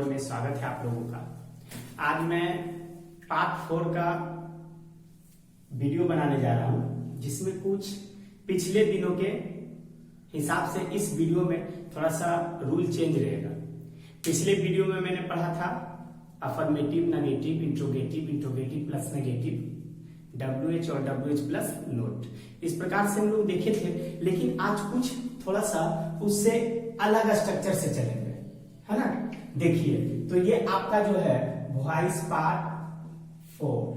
Code में स्वागत है आप लोगों का। आज मैं पार्ट 4 का वीडियो बनाने जा रहा हूं, जिसमें कुछ पिछले दिनों के हिसाब से इस वीडियो में थोड़ा सा रूल चेंज रहेगा। पिछले वीडियो में मैंने पढ़ा था affirmative, negative, interrogative, interrogative plus negative, WH और WH प्लस नोट। इस प्रकार से हम लोग देखे थे, लेकिन आज कुछ थोड़ा सा उससे अलग स्ट्रक्चर से चलेंगे, है ना। देखिए, तो ये आपका जो है वॉइस पार्ट 4,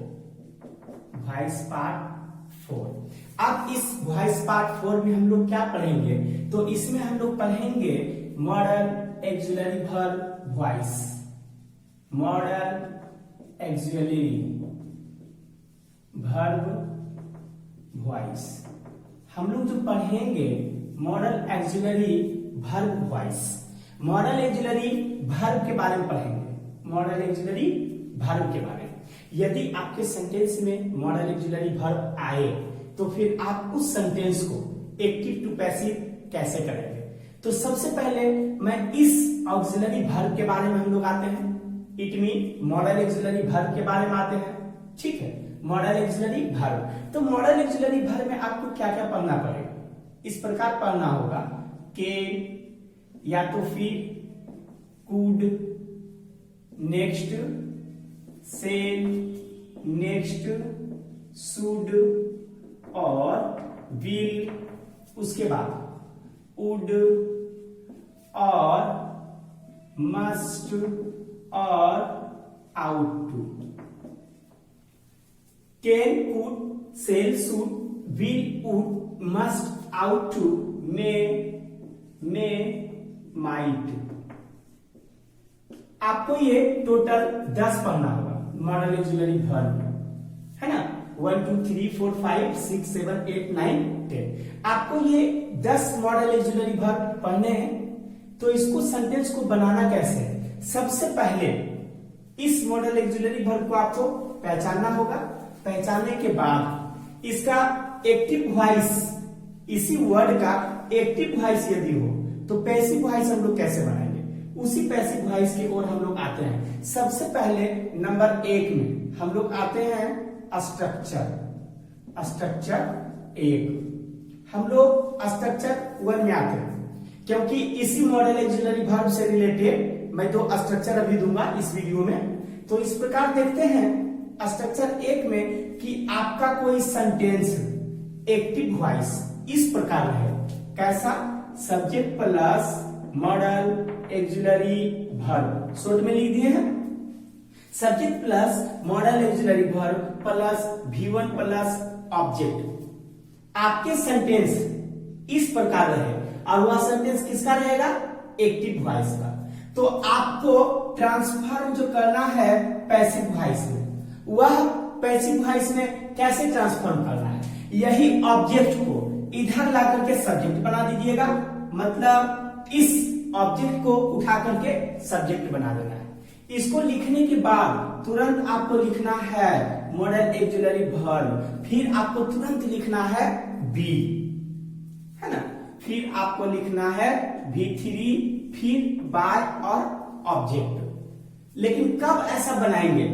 वॉइस पार्ट 4। अब इस वॉइस पार्ट 4 में हम लोग क्या पढ़ेंगे, तो इसमें हम लोग पढ़ेंगे model axillary verb voice, model axillary verb voice. हम लोग जो पढ़ेंगे model axillary verb voice, model axillary verb के बारे में पढ़ेंगे, मॉडल एक्सिलरी वर्ब के बारे में। यदि आपके सेंटेंस में मॉडल एक्सिलरी वर्ब आए तो फिर आप उस सेंटेंस को एक्टिव टू पैसिव कैसे करेंगे। तो सबसे पहले मैं इस ऑक्सिलरी वर्ब के बारे में हम लोग आते हैं, it mean model axillary verb के बारे में आते हैं। ठीक है, मॉडल एक्सिलरी वर्ब। तो मॉडल एक्सिलरी वर्ब में आपको क्या क्या पढ़ना पड़ेगा, इस प्रकार पढ़ना होगा कि या तो फिर could, next, shall, next, should और विल, उसके बाद वुड और मस्ट और ought to, can, could, shall, should, will, would, must, ought to, may, might. आपको ये टोटल 10 पढ़ना होगा मॉडल एक्सिलरी वर्ब, है ना। 1 2 3 4 5 6 7 8 9 10। आपको ये 10 मॉडल एक्सिलरी वर्ब पढ़ने हैं। तो इसको सेंटेंस को बनाना कैसे है, सबसे पहले इस मॉडल एक्सिलरी वर्ब को आपको पहचानना होगा। पहचानने के बाद इसका एक्टिव वॉइस, इसी वर्ड का एक्टिव वॉइस यदि हो तो पैसिव वॉइस हम लोग कैसे बनाएंगे, उसी पैसिव वॉइस की ओर हम लोग आते हैं। सबसे पहले नंबर 1 में हम लोग आते हैं स्ट्रक्चर, स्ट्रक्चर 1। हम लोग स्ट्रक्चर 1 में आते हैं, क्योंकि इसी मॉडल एक्सिलरी वर्ब से रिलेटेड मैं 2 स्ट्रक्चर अभी दूंगा इस वीडियो में। तो इस प्रकार देखते हैं स्ट्रक्चर 1 में कि आपका कोई सेंटेंस एक्टिव वॉइस इस प्रकार है, कैसा, subject plus model axillary verb, short में लिख दिए हैं, subject plus model axillary verb plus V1 plus object. आपके सेंटेंस इस प्रकार रहे और वह सेंटेंस किसका रहेगा, एक्टिव वॉइस का। तो आपको ट्रांसफॉर्म जो करना है पैसिव वॉइस में, वह पैसिव वॉइस में कैसे ट्रांसफॉर्म करना है, यही ऑब्जेक्ट को इधर ला करके सब्जेक्ट बना दीजिएगा, मतलब इस ऑब्जेक्ट को उठा करके सब्जेक्ट बना देना है। इसको लिखने के बाद तुरंत आपको लिखना है मॉडल एक्सिलरी वर्ब, फिर आपको तुरंत लिखना है बी, है ना, फिर आपको लिखना है V3, फिर बाय और ऑब्जेक्ट। लेकिन कब ऐसा बनाएंगे,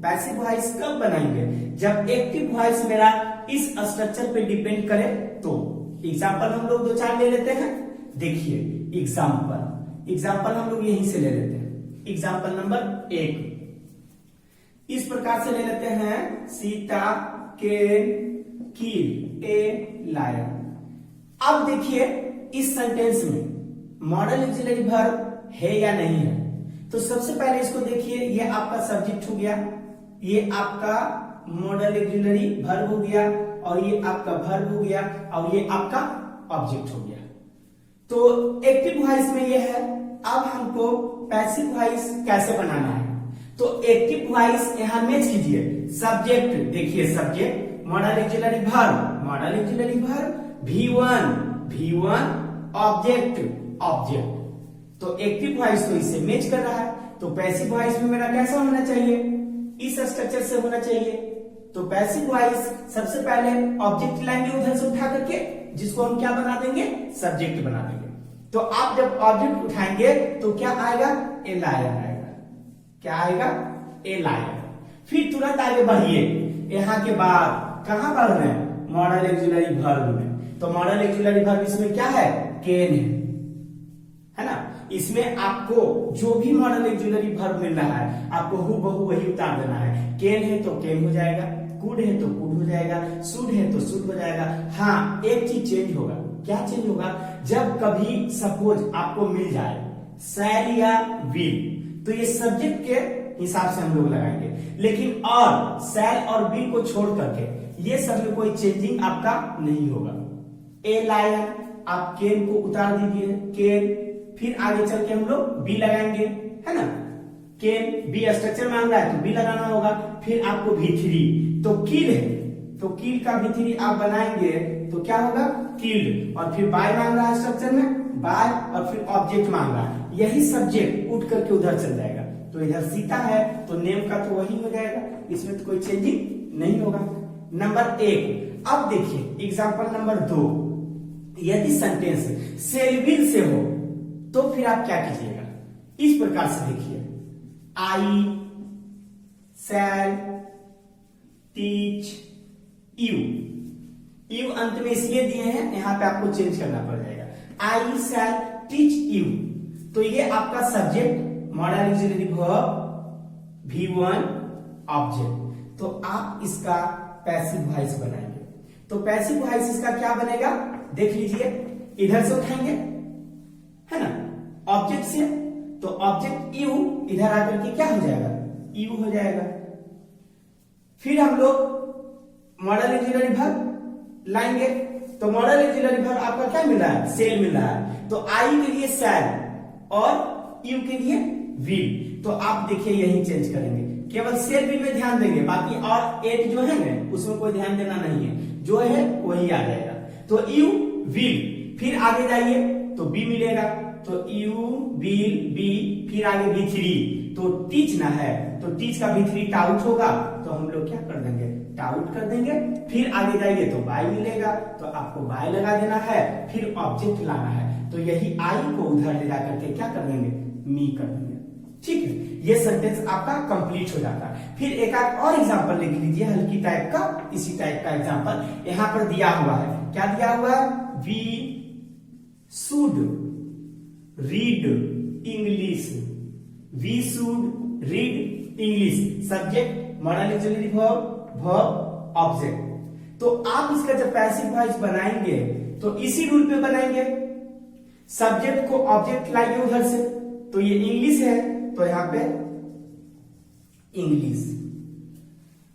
पैसिव वॉइस कब बनाएंगे, जब एक्टिव वॉइस मेरा इस स्ट्रक्चर पे डिपेंड करे। तो एग्जाम्पल हम लोग 2-4 ले लेते हैं। देखिए एग्जाम्पल हम लोग यहीं से ले लेते हैं। एग्जाम्पल नंबर 1 इस प्रकार से ले लेते हैं, Sita can kill a lion. अब देखिए इस सेंटेंस में मॉडल एक्सिलरी वर्ब है या नहीं है। तो सबसे पहले इसको देखिए, ये आपका सब्जेक्ट हो गया, ये आपका मॉडल एक्सिलरी वर्ब हो गया, और ये आपका वर्ब हो गया, और ये आपका ऑब्जेक्ट हो गया। तो एक्टिव वॉइस में ये है। अब हमको पैसिव वॉइस कैसे बनाना है, तो एक्टिव वॉइस यहां मैच कीजिए, सब्जेक्ट देखिए, subject model axillary verb, model axillary verb, V1 object. तो एक्टिव वॉइस तो इससे मैच कर रहा है। तो पैसिव वॉइस में मेरा कैसा होना चाहिए, इस स्ट्रक्चर से होना चाहिए। तो पैसिव वॉइस सबसे पहले ऑब्जेक्ट लाएंगे उधर से उठा करके, जिसको हम क्या बना देंगे, सब्जेक्ट बना देंगे। तो आप जब ऑब्जेक्ट उठाएंगे तो क्या आएगा, ए लायन आएगा। क्या आएगा, एल आएगा। फिर तुरंत आगे बढ़िए, यहाँ के बाद कहां बढ़ रहे हैं, मॉडल ऑक्सिलरी वर्ब में। तो मॉडल ऑक्सिलरी वर्ब इसमें क्या है, कैन है ना। इसमें आपको जो भी मॉडल ऑक्सिलरी वर्ब मिल रहा है आपको हूबहू वही उतार देना है। कैन है तो कैन हो जाएगा, कुड है तो कुड हो जाएगा, शुड है तो शुड हो जाएगा। हाँ, एक चीज चेंज होगा। क्या चेंज होगा, जब कभी सपोज आपको मिल जाए शैल या विल, तो ये सब्जेक्ट के हिसाब से हम लोग लगाएंगे, लेकिन और शैल और विल को छोड़ करके ये सब में कोई चेंजिंग आपका नहीं होगा। ए लायन, आप केन को उतार दीजिए, केन। फिर आगे चल के हम लोग बी लगाएंगे, है ना। केन बी स्ट्रक्चर मांग रहा है तो बी लगाना होगा। फिर आपको V3, तो किल है तो किल का V3 आप बनाएंगे तो क्या होगा, किल्ड। और फिर बाय मांग रहा है स्ट्रक्चर में, बाय, और फिर ऑब्जेक्ट मांग रहा है, यही सब्जेक्ट उठ करके उधर चल जाएगा। तो इधर सीता है तो नेम का तो वही हो जाएगा, इसमें तो कोई चेंजिंग नहीं होगा। नंबर 1। अब देखिए एग्जांपल नंबर 2, यदि सेंटेंस सेल विल से हो तो फिर आप क्या कीजिएगा, इस प्रकार से देखिए, आई शैल टीच यू। यू अंत में इसलिए दिए हैं, यहां पे आपको चेंज करना पड़ जाएगा, आई शैल टीच यू। तो ये आपका subject modal auxiliary verb V1 object. तो आप इसका पैसिव वॉइस बनाएंगे। तो पैसिव वॉइस इसका क्या बनेगा, देख लीजिए, इधर से उठाएंगे, है ना, ऑब्जेक्ट से, तो ऑब्जेक्ट यू इधर आकर के क्या हो जाएगा, यू हो जाएगा। फिर हम लोग मॉडल ऑक्सिलरी वर्ब लाएंगे, तो मॉडल ऑक्सिलरी वर्ब आपका क्या मिल रहा है, सेल मिल रहा है। तो आई के लिए शैल और यू के लिए विल। तो आप देखिए यही चेंज करेंगे, केवल सेल विल में ध्यान देंगे, बाकी और एट जो है ना उसमें कोई ध्यान देना नहीं है, जो है वही आ जाएगा। तो यू विल, फिर आगे जाइए तो बी मिलेगा, तो यू विल बी, फिर आगे V3, तो टीच ना है तो टीच का V3 टाउट होगा, तो हम लोग क्या कर देंगे, टाउट कर देंगे। फिर आगे जाइए तो बाय मिलेगा, तो आपको बाय लगा देना है, फिर ऑब्जेक्ट लाना है, तो यही आई को उधर ले जाकर के क्या कर देंगे, मी कर देंगे। ठीक है, ये सेंटेंस आपका कंप्लीट हो जाता है। फिर एक और एग्जांपल लिख लीजिए हल्की टाइप का, इसी टाइप का एग्जांपल यहाँ पर दिया हुआ है। क्या दिया हुआ है, we should read English, we should read English, subject modal auxiliary verb, verb object. तो आप इसका जब पैसिव वॉइस बनाएंगे तो इसी रूल पे बनाएंगे, सब्जेक्ट को ऑब्जेक्ट लाइए उधर से, तो ये इंग्लिश है तो यहां पे इंग्लिश।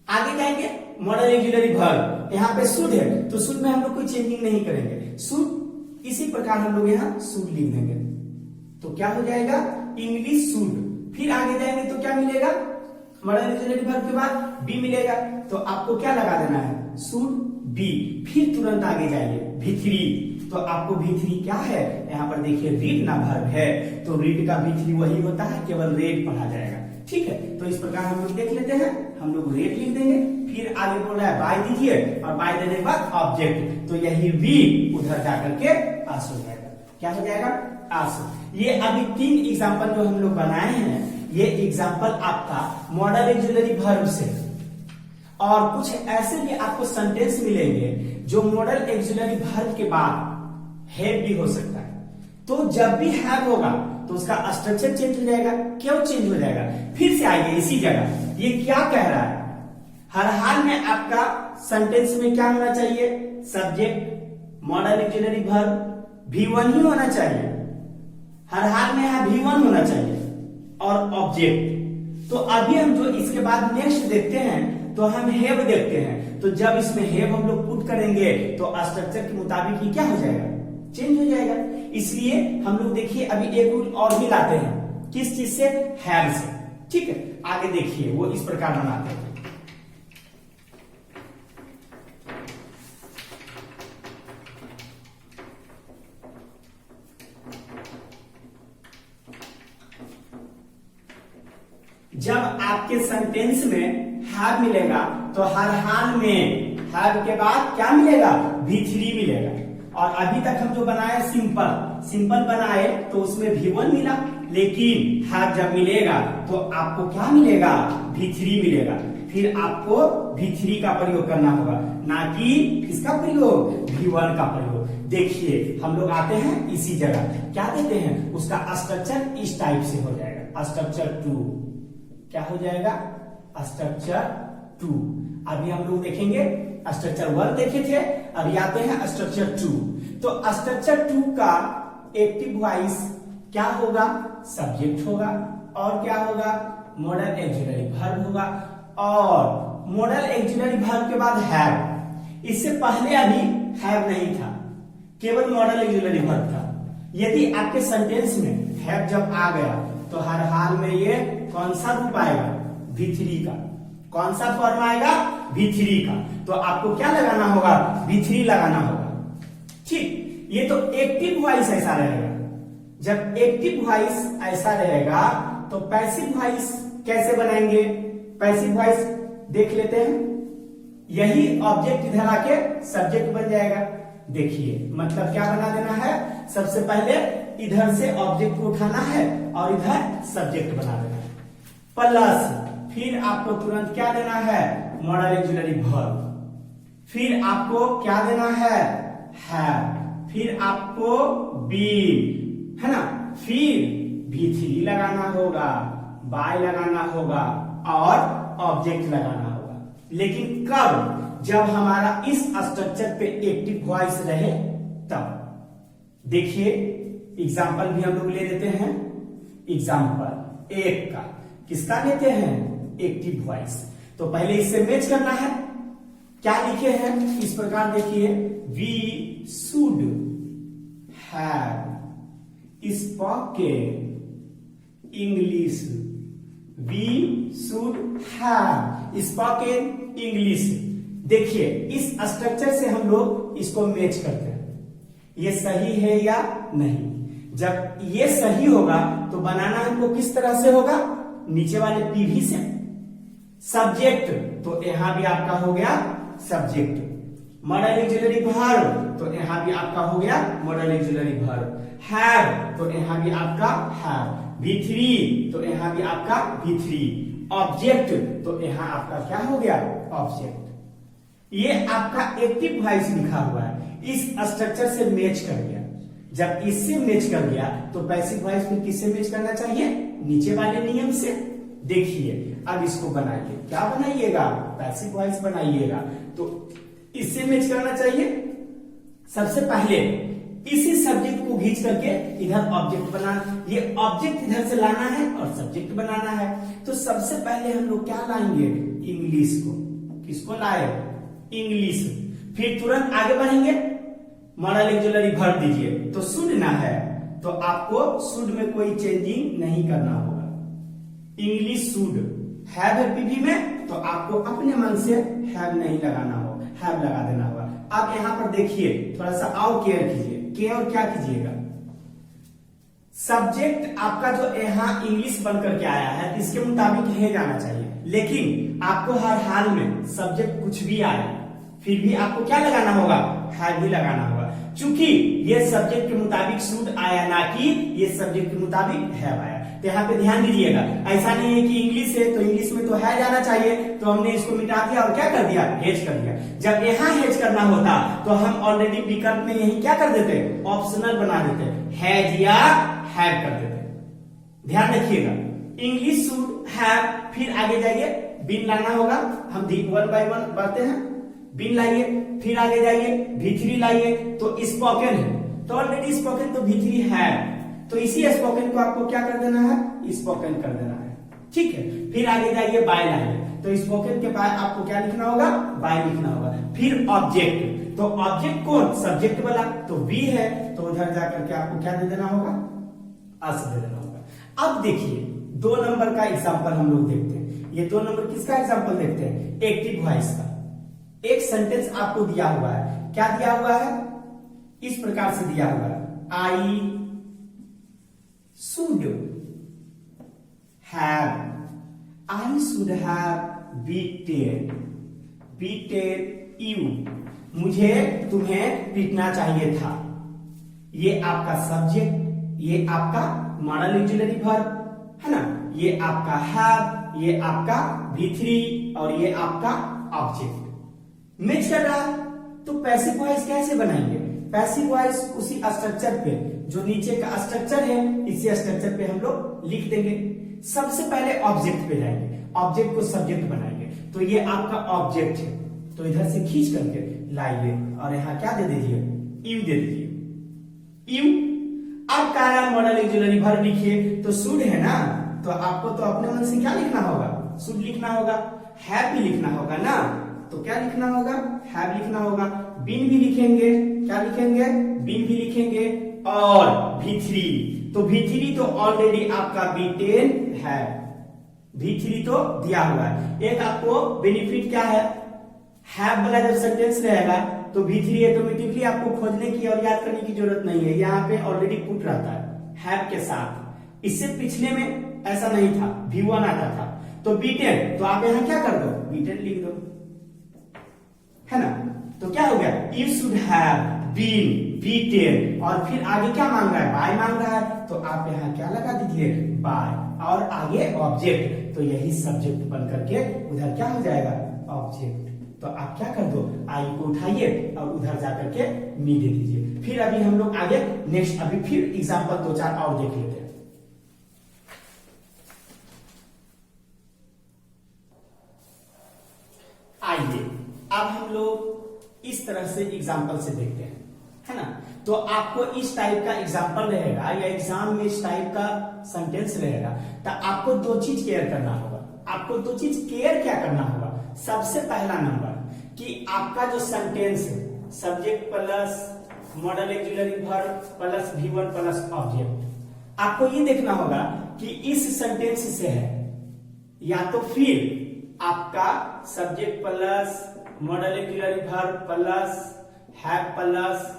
आगे जाएंगे मॉडल ऑक्सिलरी वर्ब, यहां पे शुड है तो शुड में हम लोग कोई चेंजिंग नहीं करेंगे, शुड इसी प्रकार हम लोग यहां शुड लिख देंगे, तो क्या हो जाएगा, इंग्लिश शुड। फिर आगे जाएंगे तो क्या मिलेगा, मॉडल ऑक्सिलरी वर्ब के बाद बी मिलेगा, तो आपको क्या लगा देना है, शुड बी। फिर तुरंत आगे जाइए V3, तो आपको V3 क्या है, यहाँ पर देखिए रीड ना वर्ब है, तो रीड का V3 वही होता है, केवल रेड पढ़ा जाएगा। ठीक है, तो इस प्रकार हम लोग देख लेते हैं, हम लोग रेड लिख देंगे। फिर आगे बोल रहा है बाय दीजिए, और बाय देने के बाद ऑब्जेक्ट, तो यही वी उधर जाकर के आस हो जाएगा। क्या हो जाएगा, आस। ये अभी 3 एग्जाम्पल जो हम लोग बनाए हैं, ये एग्जाम्पल आपका मॉडल ऑक्सिलरी वर्ब से, और कुछ ऐसे भी आपको सेंटेंस मिलेंगे जो मॉडल ऑक्सिलरी वर्ब के बाद हैव भी हो सकता है। तो जब भी हैव होगा तो उसका स्ट्रक्चर चेंज हो जाएगा। क्यों चेंज हो जाएगा, फिर से आइए इसी जगह, ये क्या कह रहा है, हर हाल में आपका सेंटेंस में क्या होना चाहिए, subject modal auxiliary verb V1 ही होना चाहिए, हर हाल में यहाँ V1 होना चाहिए, और ऑब्जेक्ट। तो अभी हम जो इसके बाद नेक्स्ट देखते हैं तो हम हैव देखते हैं, तो जब इसमें हैव हम लोग पुट करेंगे तो स्ट्रक्चर के मुताबिक ही क्या हो जाएगा, चेंज हो जाएगा। इसलिए हम लोग देखिए अभी एक रूल और भी लाते हैं, किस चीज से, हैव से। ठीक है, आगे देखिए वो इस प्रकार बनाते हैं। जब आपके सेंटेंस में हैव मिलेगा तो हर हाल में हैव के बाद क्या मिलेगा, V3 मिलेगा। और अभी तक हम जो बनाए सिंपल बनाए तो उसमें V1 मिला, लेकिन हैव जब मिलेगा तो आपको क्या मिलेगा, V3 मिलेगा। फिर आपको V3 का प्रयोग करना होगा, ना कि किसका प्रयोग, V1 का प्रयोग। देखिए हम लोग आते हैं इसी जगह, क्या देते हैं, उसका स्ट्रक्चर इस टाइप से हो जाएगा, स्ट्रक्चर 2 क्या हो जाएगा, स्ट्रक्चर 2। अभी हम लोग देखेंगे स्ट्रक्चर 1 देखे थे, अभी आते हैं स्ट्रक्चर 2। तो स्ट्रक्चर 2 का एक्टिव वॉइस क्या होगा, सब्जेक्ट होगा, और क्या होगा, मॉडल ऑक्सिलरी वर्ब होगा, और मॉडल ऑक्सिलरी वर्ब के बाद हैव। इससे पहले अभी हैव नहीं था, केवल मॉडल ऑक्सिलरी वर्ब था। यदि आपके सेंटेंस में हैव जब आ गया तो हर हाल में ये कौन सा रूप आएगा, V3 का। कौन सा फॉर्म आएगा, V3 का। तो आपको क्या लगाना होगा, V3 लगाना होगा। ठीक, ये तो एक्टिव वॉइस ऐसा रहेगा। जब एक्टिव वॉइस ऐसा रहेगा तो पैसिव वॉइस कैसे बनाएंगे, पैसिव वॉइस देख लेते हैं। यही ऑब्जेक्ट इधर आके सब्जेक्ट बन जाएगा। देखिए मतलब क्या बना देना है, सबसे पहले इधर से ऑब्जेक्ट को उठाना है और इधर सब्जेक्ट बना देना है, प्लस फिर आपको तुरंत क्या देना है, मॉडल ऑक्सिलरी वर्ब। फिर आपको क्या देना है, फिर आपको बी, है ना, फिर V3 लगाना होगा, बाय लगाना होगा और ऑब्जेक्ट लगाना होगा। लेकिन कब, जब हमारा इस स्ट्रक्चर पे एक्टिव वॉइस रहे तब। देखिए एग्जाम्पल भी हम लोग ले लेते हैं। एग्जाम्पल 1 का किसका लेते हैं, एक्टिव वॉइस। तो पहले इससे मैच करना है, क्या लिखे हैं इस प्रकार देखिए, we should have spoken English, we should have spoken English. देखिए इस स्ट्रक्चर से हम लोग इसको मैच करते हैं, ये सही है या नहीं। जब ये सही होगा तो बनाना हमको किस तरह से होगा, नीचे वाले पीवी से। सब्जेक्ट तो यहां भी आपका हो गया सब्जेक्ट, मॉडल ऑक्सिलरी वर्ब तो यहां भी आपका हो गया मॉडल ऑक्सिलरी वर्ब, हैव तो यहां भी आपका हैव, V3 तो यहां भी आपका V3, ऑब्जेक्ट तो यहां आपका क्या हो गया, ऑब्जेक्ट। ये आपका एक्टिव वॉइस लिखा हुआ है, इस स्ट्रक्चर से मैच कर गया। जब इससे मैच कर गया तो पैसिव वॉइस में किससे मैच करना चाहिए, नीचे वाले नियम से। देखिए अब इसको बनाइए, क्या बनाइएगा, पैसिव वॉइस बनाइएगा। तो इससे मैच करना चाहिए, सबसे पहले इसी सब्जेक्ट को खींच करके इधर ऑब्जेक्ट बनाना, ये ऑब्जेक्ट इधर से लाना है और सब्जेक्ट बनाना है। तो सबसे पहले हम लोग क्या लाएंगे, इंग्लिश को। किसको लाए, इंग्लिश। फिर तुरंत आगे बढ़ेंगे, मॉडल ऑक्सिलरी वर्ब दीजिए, तो शुड ना है तो आपको शुड में कोई चेंजिंग नहीं करना होगा। इंग्लिश शुड, हैव है पीवी में तो आपको अपने मन से हैव नहीं लगाना होगा, हैव लगा देना होगा। अब यहां पर देखिए थोड़ा सा और केयर कीजिए, केयर क्या कीजिएगा, सब्जेक्ट आपका जो यहाँ इंग्लिश बन करके आया है इसके मुताबिक है जाना चाहिए। लेकिन आपको हर हाल में सब्जेक्ट कुछ भी आए फिर भी आपको क्या लगाना होगा, हैव भी लगाना होगा। चूंकि ये सब्जेक्ट के मुताबिक शुड आया, ना कि ये सब्जेक्ट के मुताबिक हैव आया। तो यहाँ पे ध्यान दीजिएगा, ऐसा नहीं है कि इंग्लिश है तो इंग्लिश में तो है जाना चाहिए, तो हमने इसको मिटा दिया और क्या कर दिया, हेज कर दिया। जब यहाँ हेज करना होता तो हम ऑलरेडी विकल्प में यही क्या कर देते, ऑप्शनल बना देते, हैज या हैव कर देते। ध्यान रखिएगा, इंग्लिश शुड हैव, फिर आगे जाइए बिन लाना होगा। हम 1 बाय 1 बढ़ते हैं, बिन लाइए, फिर आगे जाइए V3 लाइए, तो स्पोकन है तो ऑलरेडी स्पोकन तो V3 है, तो इसी स्पोकन को आपको क्या कर देना है, स्पोकन कर देना है। ठीक है, फिर आगे जाइए बाय लाइए, तो स्पोकन के बाद आपको क्या लिखना होगा, बाय लिखना होगा। फिर ऑब्जेक्ट, तो ऑब्जेक्ट कौन, सब्जेक्ट वाला तो V है, तो उधर जाकर के आपको क्या दे देना होगा, अस दे देना होगा। अब देखिए 2 नंबर का एग्जाम्पल हम लोग देखते हैं। ये 2 नंबर किसका एग्जाम्पल देखते हैं, एक्टिव वॉइस का। एक सेंटेंस आपको दिया हुआ है, क्या दिया हुआ है, इस प्रकार से दिया हुआ है, I should have, I should have beaten you, मुझे तुम्हें पीटना चाहिए था। ये आपका सब्जेक्ट, ये आपका मॉडल ऑक्सिलरी वर्ब, है ना, ये आपका हैव, ये आपका V3 और ये आपका ऑब्जेक्ट मैच कर रहा है। तो पैसिव वॉइस कैसे बनाएंगे? पैसिव वॉइस उसी स्ट्रक्चर पे, जो नीचे का स्ट्रक्चर है, इसी स्ट्रक्चर पे हम लोग लिख देंगे। सबसे पहले ऑब्जेक्ट पे जाएंगे, ऑब्जेक्ट को सब्जेक्ट बनाएंगे। तो ये आपका ऑब्जेक्ट है, तो इधर से खींच करके लाइए और यहाँ क्या दे दीजिए, यू दे दीजिए, यू। अब कह रहा मॉडल ऑक्सिलरी वर्ब लिखिए, तो शुड है ना, तो आपको तो अपने मन से क्या लिखना होगा, शुड लिखना होगा, हैव भी लिखना होगा ना, तो क्या लिखना होगा, हैव लिखना होगा। बीन भी लिखेंगे, क्या लिखेंगे, बीन भी लिखेंगे, और V3, तो V3 तो ऑलरेडी आपका B10 है, V3 तो दिया हुआ है। एक आपको बेनिफिट क्या है, हैव वाला जब सेंटेंस रहेगा तो V3 ऑटोमेटिकली आपको खोजने की और याद करने की जरूरत नहीं है, यहाँ पे ऑलरेडी पुट रहता है हैव के साथ। इससे पिछले में ऐसा नहीं था, V1 आता था, तो B10, तो आप यहाँ क्या कर दो, B10 लिख दो, है ना। तो क्या हो गया, you should have been B10, और फिर आगे क्या मांग रहा है, बाय मांग रहा है, तो आप यहाँ क्या लगा दीजिए, बाय, और आगे ऑब्जेक्ट, तो यही सब्जेक्ट बन करके उधर क्या हो जाएगा, ऑब्जेक्ट। तो आप क्या कर दो, आई को उठाइए और उधर जाकर के मी दे दीजिए। फिर अभी हम लोग आगे नेक्स्ट, अभी फिर एग्जांपल 2-4 और देख लेते हैं। आइए अब हम लोग इस तरह से एग्जांपल से देखते हैं, है ना। तो आपको इस टाइप का एग्जांपल रहेगा या एग्जाम में इस टाइप का सेंटेंस रहेगा, तो आपको दो चीज केयर करना होगा। आपको दो चीज केयर क्या करना होगा, सबसे पहला नंबर कि आपका जो सेंटेंस है, subject plus model auxiliary verb plus V1 plus object, आपको ये देखना होगा कि इस सेंटेंस से है, या तो फिर आपका subject plus model auxiliary verb plus have plus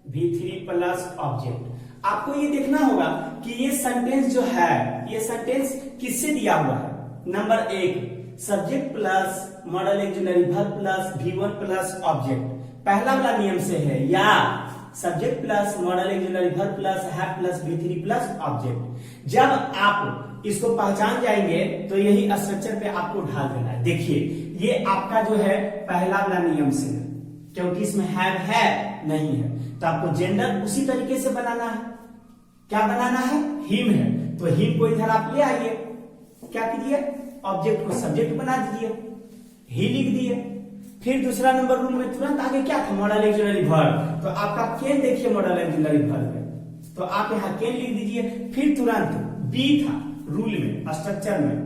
V3 plus object. आपको ये देखना होगा कि ये सेंटेंस जो है, ये सेंटेंस किससे दिया हुआ है। Number 1, subject plus model auxiliary verb plus V1 plus object, पहला वाला नियम से है, या subject plus model auxiliary verb plus have plus V3 plus object. जब आप इसको पहचान जाएंगे तो यही स्ट्रक्चर पे आपको ढाल देना है। देखिए ये आपका जो है पहला वाला नियम से है, क्योंकि इसमें हैव है नहीं है, तो आपको जेंडर उसी तरीके से बनाना है। क्या बनाना है, हिम है, तो हिम को इधर आप ले आइए, क्या कीजिए, ऑब्जेक्ट को सब्जेक्ट बना दीजिए, ही लिख दिए। फिर दूसरा नंबर रूल में तुरंत आगे क्या था, मॉडल ऑक्सिलरी वर्ब, तो आपका कैन देखिए मॉडल ऑक्सिलरी वर्ब में, तो आप यहाँ कैन लिख दीजिए। फिर तुरंत बी था रूल में, स्ट्रक्चर में,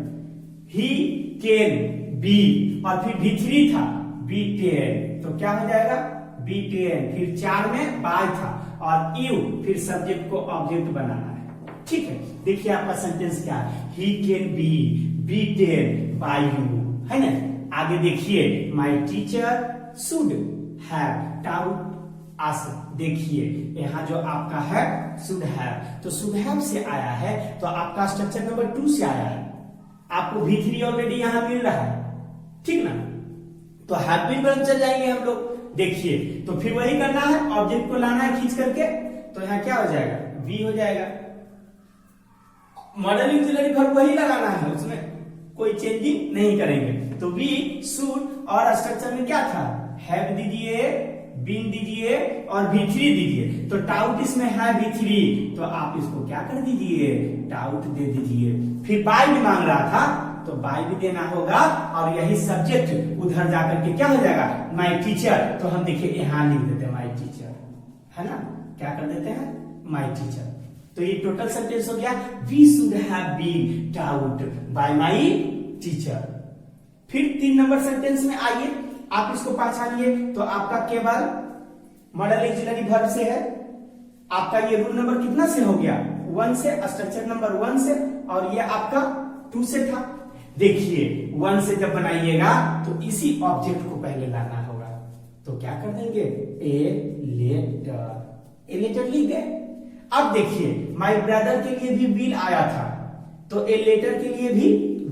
ही कैन बी, और फिर V3 था B10, तो क्या हो जाएगा, B10। फिर 4 में बाय था, और यू, फिर सब्जेक्ट को ऑब्जेक्ट बनाना है। ठीक है, देखिए आपका सेंटेंस क्या है, he can be B10 by you, है ना। आगे देखिए, my teacher should have taught us, देखिए यहाँ जो आपका है शुड हैव, तो शुड हैव से आया है, तो आपका स्ट्रक्चर नंबर 2 से आया है। आपको V3 ऑलरेडी यहाँ मिल रहा है, ठीक ना, तो हैव भी बन चल जाएंगे हम लोग। देखिए तो फिर वही करना है, ऑब्जेक्ट को लाना है खींच करके, तो यहाँ क्या हो जाएगा, V हो जाएगा। मॉडल ऑक्सिलरी वर्ब वही लगाना है, उसमें कोई चेंजिंग नहीं करेंगे। तो वी शुड, और स्ट्रक्चर में क्या था, हैव दीजिए, बीन दीजिए और V3 दीजिए, तो टाउट इसमें है V3, तो आप इसको क्या कर दीजिए, टाउट दे दीजिए। फिर बाय भी मांग रहा था, तो बाय भी देना होगा, और यही सब्जेक्ट उधर जाकर के क्या हो जाएगा, माय टीचर, तो हम देखिए यहाँ लिख देते हैं माय टीचर, है ना, क्या कर देते हैं, माय टीचर। तो ये टोटल सेंटेंस हो गया, we should have been taught by my teacher. फिर 3 नंबर सेंटेंस में आइए, आप इसको पहचानिए, तो आपका केवल मॉडल ऑक्सिलरी वर्ब से है। आपका ये रूल नंबर कितना से हो गया, 1 से, स्ट्रक्चर नंबर 1 से, और ये आपका 2 से था। देखिए 1 से जब बनाइएगा तो इसी ऑब्जेक्ट को पहले लाना होगा, तो क्या कर देंगे, ए लेटर लिख गए। अब देखिए माय ब्रदर के लिए भी विल आया था, तो ए लेटर के लिए भी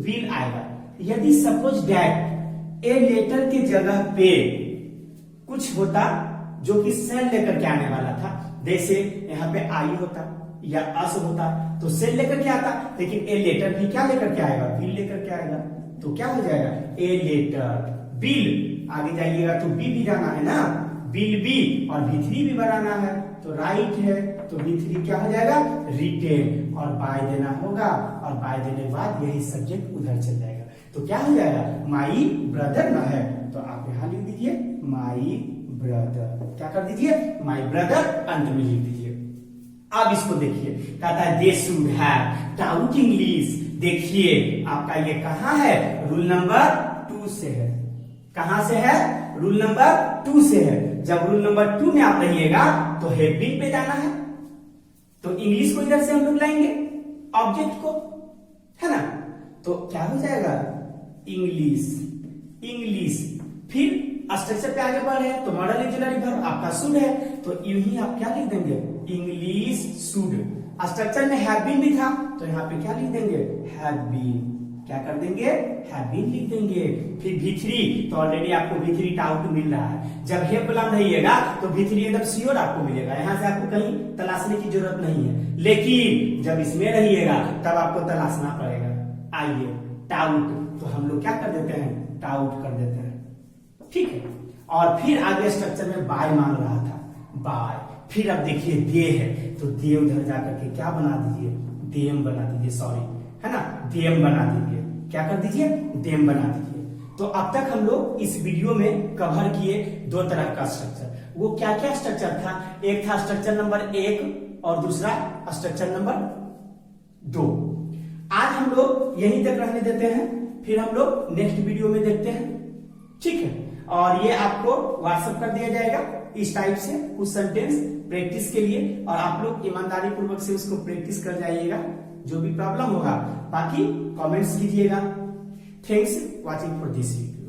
विल आएगा। यदि सपोज दैट ए लेटर के जगह पे कुछ होता जो कि सेल लेकर के आने वाला था, जैसे यहाँ पे आई होता, या अस होता तो सेल लेकर के आता, लेकिन ए लेटर भी क्या लेकर के आएगा, बिल लेकर के आएगा। तो क्या हो जाएगा, ए लेटर बिल, आगे जाइएगा तो बी भी जाना है ना, बिल बी, और V3 भी बनाना है तो राइट है, तो V3 क्या हो जाएगा, रिटेन, और बाय देना होगा, और बाय देने के बाद यही सब्जेक्ट उधर चल जाएगा। तो क्या हो जाएगा, माई ब्रदर ना है तो आप यहां लिख दीजिए माई ब्रदर, क्या कर दीजिए, माई ब्रदर अंत में लिख दीजिए। अब इसको देखिए, कहता है they should have taut English. देखिए आपका ये कहां है, रूल नंबर 2 से है। कहां से है, रूल नंबर 2 से है। जब रूल नंबर 2 में आप रहिएगा तो हैव बीन पे जाना है, तो इंग्लिश को इधर से हम लोग लाएंगे ऑब्जेक्ट को, है ना। तो क्या हो जाएगा, इंग्लिश, इंग्लिश, फिर स्ट्रक्चर पे आगे बढ़ है तो मॉडल ऑक्सिलरी वर्ब आपका शुड है, तो यूं ही आप क्या लिख देंगे, इंग्लिश शुड। स्ट्रक्चर में हैव बीन भी था तो यहाँ पे क्या लिख देंगे, हैव बीन, क्या कर देंगे, हैव बीन लिख देंगे। फिर V3, तो ऑलरेडी आपको V3 टाउट मिल रहा है। जब हे प्लम रहिएगा तो V3 एकदम श्योर आपको मिलेगा, यहाँ से आपको कहीं तलाशने की जरूरत नहीं है। लेकिन जब इसमें रहिएगा तब आपको तलाशना पड़ेगा। आइए टाउट, तो हम लोग क्या कर देते हैं, टाउट कर देते हैं, ठीक है। और फिर आगे स्ट्रक्चर में बाय मांग रहा था, बाय। फिर अब देखिए दे है तो दे उधर जाकर के क्या बना दीजिए, देम बना दीजिए, सॉरी, है ना, देम बना दीजिए, क्या कर दीजिए, देम बना दीजिए। तो अब तक हम लोग इस वीडियो में कवर किए 2 तरह का स्ट्रक्चर। वो क्या क्या स्ट्रक्चर था, एक था स्ट्रक्चर नंबर 1 और दूसरा स्ट्रक्चर नंबर 2। आज हम लोग यहीं तक रहने देते हैं, फिर हम लोग नेक्स्ट वीडियो में देखते हैं, ठीक है। और ये आपको व्हाट्सएप कर दिया जाएगा इस टाइप से कुछ सेंटेंस प्रैक्टिस के लिए, और आप लोग ईमानदारी पूर्वक से उसको प्रैक्टिस कर जाइएगा। जो भी प्रॉब्लम होगा बाकी कमेंट्स कीजिएगा। Thanks watching for this video.